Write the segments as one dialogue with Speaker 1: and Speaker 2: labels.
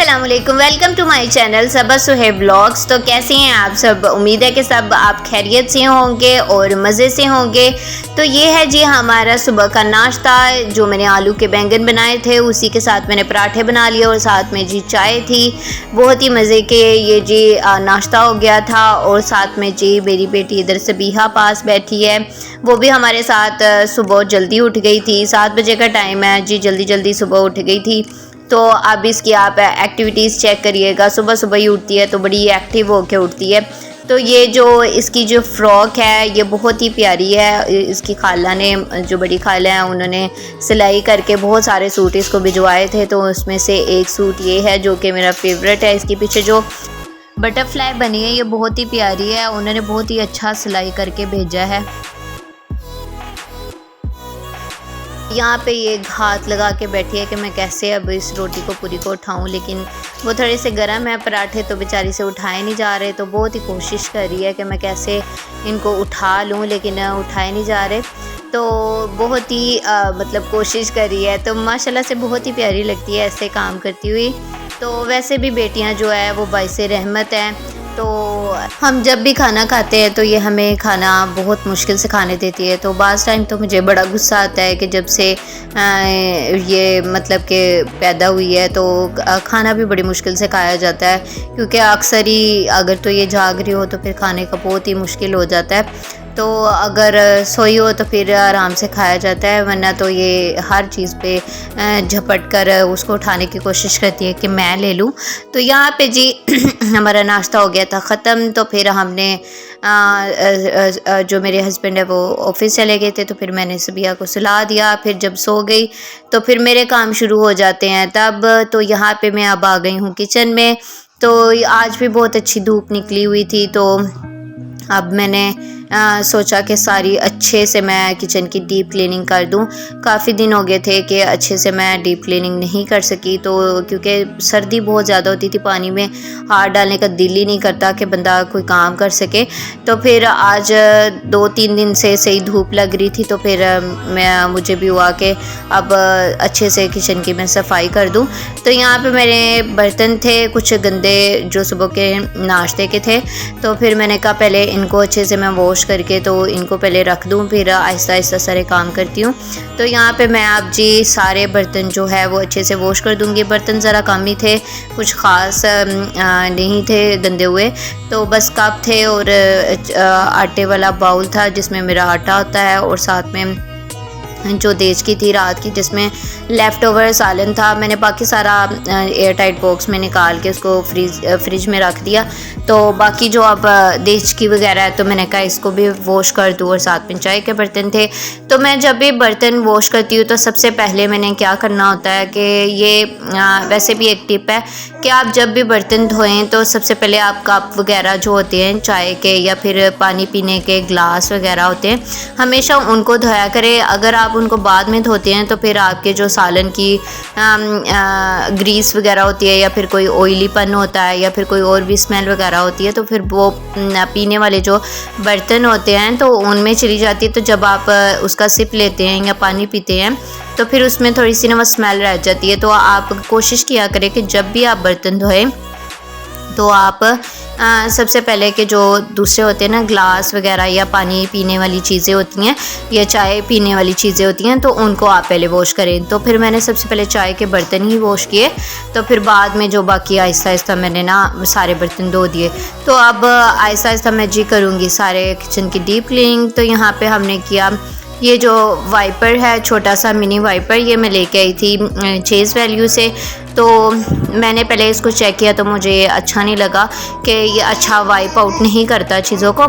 Speaker 1: अस्सलामुअलैकुम, welcome to my channel Saba Suhaib vlogs. तो कैसे हैं आप सब? उम्मीद है कि सब आप खैरियत से होंगे और मज़े से होंगे। तो ये है जी हमारा सुबह का नाश्ता, जो मैंने आलू के बैंगन बनाए थे, उसी के साथ मैंने पराठे बना लिए और साथ में जी चाय थी। बहुत ही मज़े के ये जी नाश्ता हो गया था। और साथ में जी मेरी बेटी इधर सबीहा पास बैठी है, वो भी हमारे साथ सुबह जल्दी उठ गई थी। 7 बजे का टाइम है जी, जल्दी जल्दी सुबह उठ गई थी। तो अब इसकी आप एक्टिविटीज़ चेक करिएगा, सुबह सुबह ही उठती है तो बड़ी एक्टिव होके उठती है। तो ये जो इसकी जो फ़्रॉक है ये बहुत ही प्यारी है। इसकी खाला ने, जो बड़ी खाला है, उन्होंने सिलाई करके बहुत सारे सूट इसको भिजवाए थे। तो उसमें से एक सूट ये है जो कि मेरा फेवरेट है। इसके पीछे जो बटरफ्लाई बनी है ये बहुत ही प्यारी है, उन्होंने बहुत ही अच्छा सिलाई करके भेजा है। यहाँ पे ये हाथ लगा के बैठी है कि मैं कैसे अब इस रोटी को पूरी को उठाऊं, लेकिन वो थोड़े से गर्म है पराठे, तो बेचारी से उठाए नहीं जा रहे। तो बहुत ही कोशिश कर रही है कि मैं कैसे इनको उठा लूं, लेकिन उठाए नहीं जा रहे। तो बहुत ही मतलब कोशिश कर रही है। तो माशाल्लाह से बहुत ही प्यारी लगती है ऐसे काम करती हुई। तो वैसे भी बेटियाँ जो है वो बाइसे रहमत हैं। तो हम जब भी खाना खाते हैं तो ये हमें खाना बहुत मुश्किल से खाने देती है। तो बाज़ टाइम तो मुझे बड़ा गुस्सा आता है कि जब से ये मतलब कि पैदा हुई है तो खाना भी बड़ी मुश्किल से खाया जाता है, क्योंकि अक्सर ही अगर तो ये जाग रही हो तो फिर खाने का बहुत ही मुश्किल हो जाता है। तो अगर सोई हो तो फिर आराम से खाया जाता है, वरना तो ये हर चीज़ पे झपट कर उसको उठाने की कोशिश करती है कि मैं ले लूँ। तो यहाँ पे जी हमारा नाश्ता हो गया था ख़त्म। तो फिर हमने जो मेरे हस्बैंड है वो ऑफिस चले गए थे, तो फिर मैंने सबिया को सुला दिया। फिर जब सो गई तो फिर मेरे काम शुरू हो जाते हैं तब। तो यहाँ पे मैं अब आ गई हूँ किचन में। तो आज भी बहुत अच्छी धूप निकली हुई थी, तो अब मैंने सोचा कि सारी अच्छे से मैं किचन की डीप क्लीनिंग कर दूं। काफ़ी दिन हो गए थे कि अच्छे से मैं डीप क्लीनिंग नहीं कर सकी, तो क्योंकि सर्दी बहुत ज़्यादा होती थी, पानी में हाथ डालने का दिल ही नहीं करता कि बंदा कोई काम कर सके। तो फिर आज 2-3 दिन से सही धूप लग रही थी, तो फिर मुझे भी हुआ कि अब अच्छे से किचन की मैं सफाई कर दूँ। तो यहाँ पर मेरे बर्तन थे कुछ गंदे जो सुबह के नाश्ते के थे, तो फिर मैंने कहा पहले इनको अच्छे से मैं वॉश करके तो इनको पहले रख दूं, फिर आहिस्ता आहिस्ता सारे काम करती हूँ। तो यहाँ पे मैं आप जी सारे बर्तन जो है वो अच्छे से वॉश कर दूंगी। बर्तन ज़रा कम ही थे, कुछ ख़ास नहीं थे गंदे हुए, तो बस कप थे और आटे वाला बाउल था जिसमें मेरा आटा होता है, और साथ में जो देज की थी रात की जिसमें लेफ़्ट ओवर सालन था। मैंने बाकी सारा एयर टाइट बॉक्स में निकाल के उसको फ्रिज में रख दिया। तो बाकी जो अब देज की वगैरह है तो मैंने कहा इसको भी वॉश कर दूँ। और साथ में चाय के बर्तन थे। तो मैं जब भी बर्तन वॉश करती हूँ तो सबसे पहले मैंने क्या करना होता है कि ये वैसे भी एक टिप है कि आप जब भी बर्तन धोएं तो सबसे पहले आप कप वगैरह जो होते हैं चाय के या फिर पानी पीने के ग्लास वगैरह होते हैं, हमेशा उनको धोया करें। अगर आप उनको बाद में धोते हैं तो फिर आपके जो सालन की ग्रीस वगैरह होती है या फिर कोई ऑयलीपन होता है या फिर कोई और भी स्मेल वगैरह होती है, तो फिर वो पीने वाले जो बर्तन होते हैं तो उनमें चली जाती है। तो जब आप उसका सिप लेते हैं या पानी पीते हैं तो फिर उसमें थोड़ी सी ना वो स्मेल रह जाती है। तो आप कोशिश किया करें कि जब भी आप बर्तन धोएं तो आप सबसे पहले के जो दूसरे होते हैं ना ग्लास वगैरह या पानी पीने वाली चीज़ें होती हैं या चाय पीने वाली चीज़ें होती हैं, तो उनको आप पहले वॉश करें। तो फिर मैंने सबसे पहले चाय के बर्तन ही वॉश किए, तो फिर बाद में जो बाकी आहिस्ता आहिस्ता मैंने ना सारे बर्तन धो दिए। तो अब आहिस्ता आहिस्ता मैं जी करूँगी सारे किचन की डीप क्लीनिंग। तो यहाँ पर हमने किया, ये जो वाइपर है छोटा सा मिनी वाइपर, ये मैं लेके आई थी चेज़ वैल्यू से। तो मैंने पहले इसको चेक किया तो मुझे अच्छा नहीं लगा कि ये अच्छा वाइप आउट नहीं करता चीज़ों को,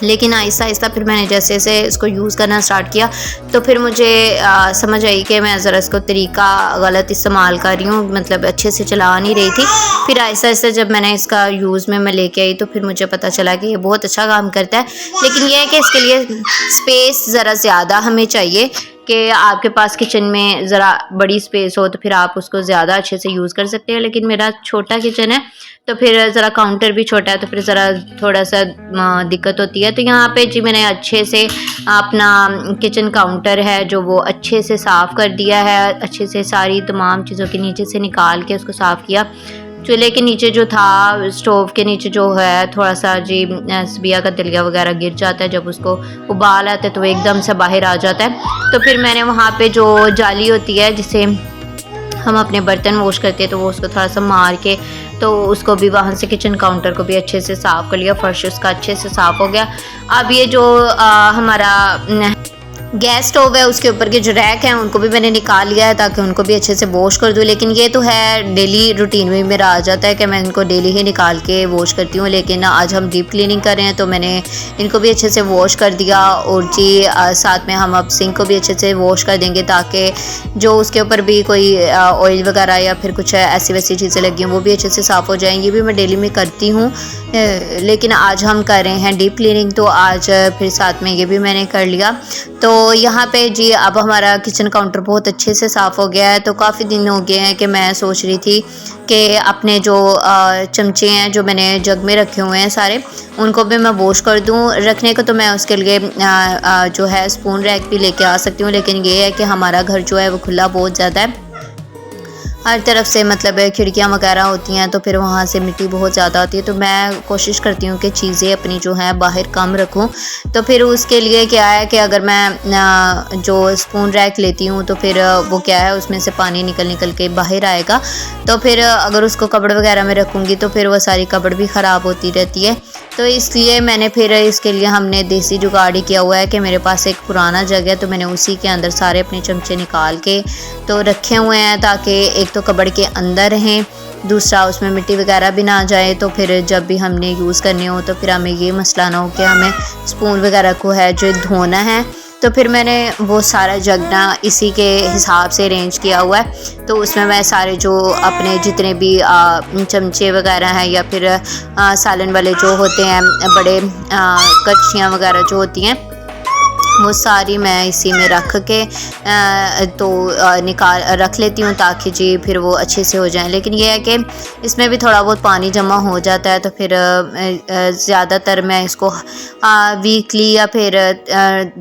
Speaker 1: लेकिन आहिस्ता आहिस्ता फिर मैंने जैसे जैसे इसको यूज़ करना स्टार्ट किया तो फिर मुझे समझ आई कि मैं ज़रा इसको तरीका गलत इस्तेमाल कर रही हूँ, मतलब अच्छे से चला नहीं रही थी। फिर आहिस्ता आहिस्ता जब मैंने इसका यूज़ में मैं लेके आई तो फिर मुझे पता चला कि ये बहुत अच्छा काम करता है, लेकिन यह है कि इसके लिए स्पेस ज़रा ज़्यादा हमें चाहिए कि आपके पास किचन में ज़रा बड़ी स्पेस हो तो फिर आप उसको ज़्यादा अच्छे से यूज़ कर सकते हैं, लेकिन मेरा छोटा किचन है तो फिर ज़रा काउंटर भी छोटा है तो फिर ज़रा थोड़ा सा दिक्कत होती है। तो यहाँ पे जी मैंने अच्छे से अपना किचन काउंटर है जो वो अच्छे से साफ़ कर दिया है, अच्छे से सारी तमाम चीज़ों के नीचे से निकाल के उसको साफ़ किया। चूल्हे के नीचे जो था, स्टोव के नीचे जो है थोड़ा सा जी सबिया का दलिया वगैरह गिर जाता है, जब उसको उबाल आता है तो वो एकदम से बाहर आ जाता है। तो फिर मैंने वहाँ पे जो जाली होती है जिसे हम अपने बर्तन वॉश करते हैं तो वो उसको थोड़ा सा मार के तो उसको भी वहाँ से किचन काउंटर को भी अच्छे से साफ़ कर लिया, फर्श उसका अच्छे से साफ़ हो गया। अब ये जो हमारा गैस स्टोव है उसके ऊपर के जो रैक हैं उनको भी मैंने निकाल लिया है ताकि उनको भी अच्छे से वॉश कर दूँ। लेकिन ये तो है डेली रूटीन में मेरा आ जाता है कि मैं इनको डेली ही निकाल के वॉश करती हूँ, लेकिन आज हम डीप क्लीनिंग कर रहे हैं तो मैंने इनको भी अच्छे से वॉश कर दिया। और जी साथ में हम अब सिंक को भी अच्छे से वॉश कर देंगे ताकि जो उसके ऊपर भी कोई ऑयल वगैरह या फिर कुछ ऐसी वैसी चीज़ें लगी हैं वो भी अच्छे से साफ़ हो जाएँ। ये भी मैं डेली में करती हूँ, लेकिन आज हम कर रहे हैं डीप क्लीनिंग तो आज फिर साथ में ये भी मैंने कर लिया। तो यहाँ पे जी अब हमारा किचन काउंटर बहुत अच्छे से साफ़ हो गया है। तो काफ़ी दिन हो गए हैं कि मैं सोच रही थी कि अपने जो चमचे हैं जो मैंने जग में रखे हुए हैं सारे, उनको भी मैं वॉश कर दूँ। रखने को तो मैं उसके लिए जो है स्पून रैक भी लेके आ सकती हूँ, लेकिन ये है कि हमारा घर जो है वो खुला बहुत ज़्यादा है, हर तरफ से मतलब खिड़कियाँ वगैरह होती हैं तो फिर वहाँ से मिट्टी बहुत ज़्यादा होती है। तो मैं कोशिश करती हूँ कि चीज़ें अपनी जो हैं बाहर कम रखूँ। तो फिर उसके लिए क्या है कि अगर मैं जो स्पून रैक लेती हूँ तो फिर वो क्या है उसमें से पानी निकल के बाहर आएगा। तो फिर अगर उसको कपड़ वगैरह में रखूँगी तो फिर वो सारी कपड़ भी ख़राब होती रहती है। तो इसलिए मैंने फिर इसके लिए हमने देसी जुगाड़ ही किया हुआ है कि मेरे पास एक पुराना जग है तो मैंने उसी के अंदर सारे अपने चमचे निकाल के तो रखे हुए हैं ताकि एक तो कपड़ के अंदर रहें, दूसरा उसमें मिट्टी वगैरह भी ना आ जाए। तो फिर जब भी हमने यूज़ करने हो तो फिर हमें ये मसला ना हो कि हमें स्पून वगैरह को है जो धोना है। तो फिर मैंने वो सारा जग ना इसी के हिसाब से अरेंज किया हुआ है। तो उसमें मैं सारे जो अपने जितने भी चमचे वगैरह हैं या फिर सालन वाले जो होते हैं बड़े कड़छियाँ वगैरह जो होती हैं वो सारी मैं इसी में रख के तो निकाल रख लेती हूँ ताकि जी फिर वो अच्छे से हो जाएं। लेकिन ये है कि इसमें भी थोड़ा बहुत पानी जमा हो जाता है तो फिर ज़्यादातर मैं इसको वीकली या फिर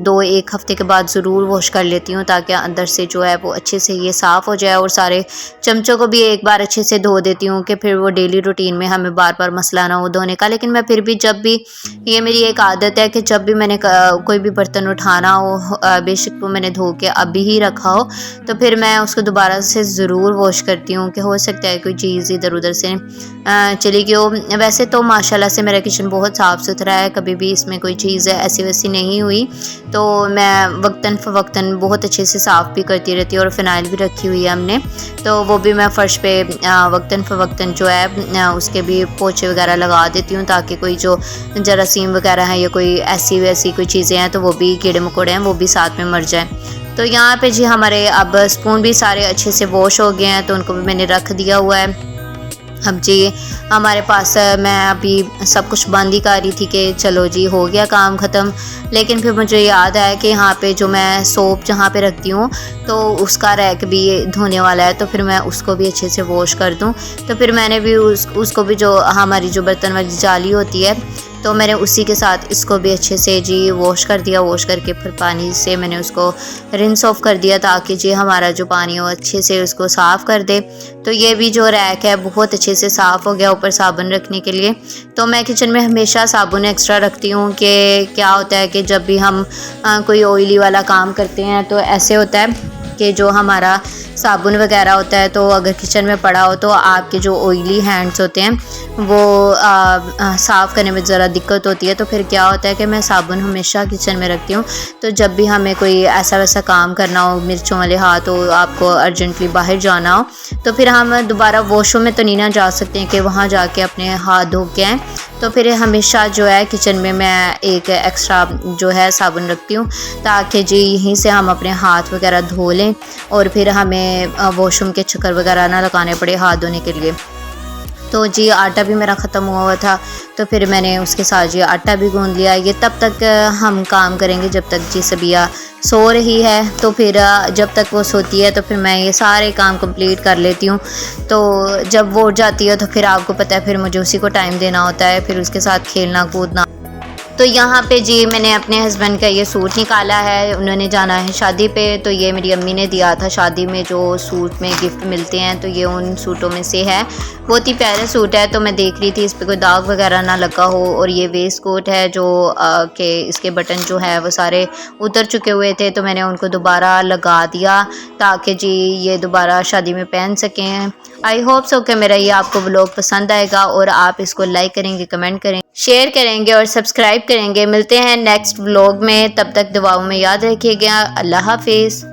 Speaker 1: 2-1 हफ़्ते के बाद ज़रूर वॉश कर लेती हूँ ताकि अंदर से जो है वो अच्छे से ये साफ़ हो जाए। और सारे चमचों को भी एक बार अच्छे से धो देती हूँ कि फिर वो डेली रूटीन में हमें बार बार मसला ना हो धोने का। लेकिन मैं फिर भी जब भी ये मेरी एक आदत है कि जब भी मैंने कोई भी बर्तन उठाना हो, बेशक वो मैंने धो के अभी ही रखा हो, तो फिर मैं उसको दोबारा से ज़रूर वॉश करती हूँ कि हो सकता है कोई चीज़ इधर उधर से चली गई हो। वैसे तो माशाल्लाह से मेरा किचन बहुत साफ़ सुथरा है, कभी भी इसमें कोई चीज़ ऐसी वैसी नहीं हुई। तो मैं वक्तन फ़वक्तन बहुत अच्छे से साफ़ भी करती रहती हूँ और फ़िनाइल भी रखी हुई है हमने, तो वो भी मैं फ़र्श पे वक्तन फ़वक्तन जो है उसके भी पोछे वगैरह लगा देती हूँ ताकि कोई जो जरासीम वगैरह है या कोई ऐसी वैसी कोई चीज़ें हैं तो वो भी कीड़े मकोड़े हैं वो भी साथ में मर जाएं। तो यहाँ पे जी हमारे अब स्पून भी सारे अच्छे से वॉश हो गए हैं तो उनको भी मैंने रख दिया हुआ है। अब जी हमारे पास मैं अभी सब कुछ बंद ही कर रही थी कि चलो जी हो गया काम ख़त्म, लेकिन फिर मुझे याद आया कि यहाँ पे जो मैं सोप जहाँ पे रखती हूँ तो उसका रैक भी धोने वाला है, तो फिर मैं उसको भी अच्छे से वॉश कर दूँ। तो फिर मैंने भी उसको भी जो हमारी जो बर्तन वाली जाली होती है तो मैंने उसी के साथ इसको भी अच्छे से जी वॉश कर दिया। वॉश करके फिर पानी से मैंने उसको रिंस ऑफ कर दिया ताकि जी हमारा जो पानी है वो अच्छे से उसको साफ़ कर दे। तो ये भी जो रैक है बहुत अच्छे से साफ़ हो गया ऊपर साबुन रखने के लिए। तो मैं किचन में हमेशा साबुन एक्स्ट्रा रखती हूँ कि क्या होता है कि जब भी हम कोई ऑयली वाला काम करते हैं तो ऐसे होता है कि जो हमारा साबुन वगैरह होता है तो अगर किचन में पड़ा हो तो आपके जो ऑयली हैंड्स होते हैं वो साफ़ करने में ज़रा दिक्कत होती है। तो फिर क्या होता है कि मैं साबुन हमेशा किचन में रखती हूँ, तो जब भी हमें कोई ऐसा वैसा काम करना हो, मिर्चों वाले हाथ हो, आपको अर्जेंटली बाहर जाना हो, तो फिर हम दोबारा वॉशरूम में तो नहीं ना जा सकते हैं कि वहाँ जाके अपने हाथ धो के आएँ। तो फिर हमेशा जो है किचन में मैं एक एक्स्ट्रा जो है साबुन रखती हूँ ताकि जी यहीं से हम अपने हाथ वगैरह धो लें और फिर हमें वॉशरूम के चक्कर वगैरह ना लगाने पड़े हाथ धोने के लिए। तो जी आटा भी मेरा ख़त्म हुआ था तो फिर मैंने उसके साथ जी आटा भी गूंद लिया। ये तब तक हम काम करेंगे जब तक जी सबिया सो रही है, तो फिर जब तक वो सोती है तो फिर मैं ये सारे काम कंप्लीट कर लेती हूँ। तो जब वो उठ जाती है तो फिर आपको पता है फिर मुझे उसी को टाइम देना होता है, फिर उसके साथ खेलना कूदना। तो यहाँ पे जी मैंने अपने हस्बैंड का ये सूट निकाला है, उन्होंने जाना है शादी पे, तो ये मेरी अम्मी ने दिया था शादी में जो सूट में गिफ्ट मिलते हैं, तो ये उन सूटों में से है। बहुत ही प्यारा सूट है, तो मैं देख रही थी इस पर कोई दाग वगैरह ना लगा हो। और ये वेस्ट कोट है जो कि इसके बटन जो है वो सारे उतर चुके हुए थे, तो मैंने उनको दोबारा लगा दिया ताकि जी ये दोबारा शादी में पहन सकें। आई होप सो कि मेरा ये आपको व्लॉग पसंद आएगा और आप इसको लाइक करेंगे, कमेंट करेंगे, शेयर करेंगे और सब्सक्राइब करेंगे। मिलते हैं नेक्स्ट व्लॉग में, तब तक दुआओं में याद रखिएगा। अल्लाह हाफिज़।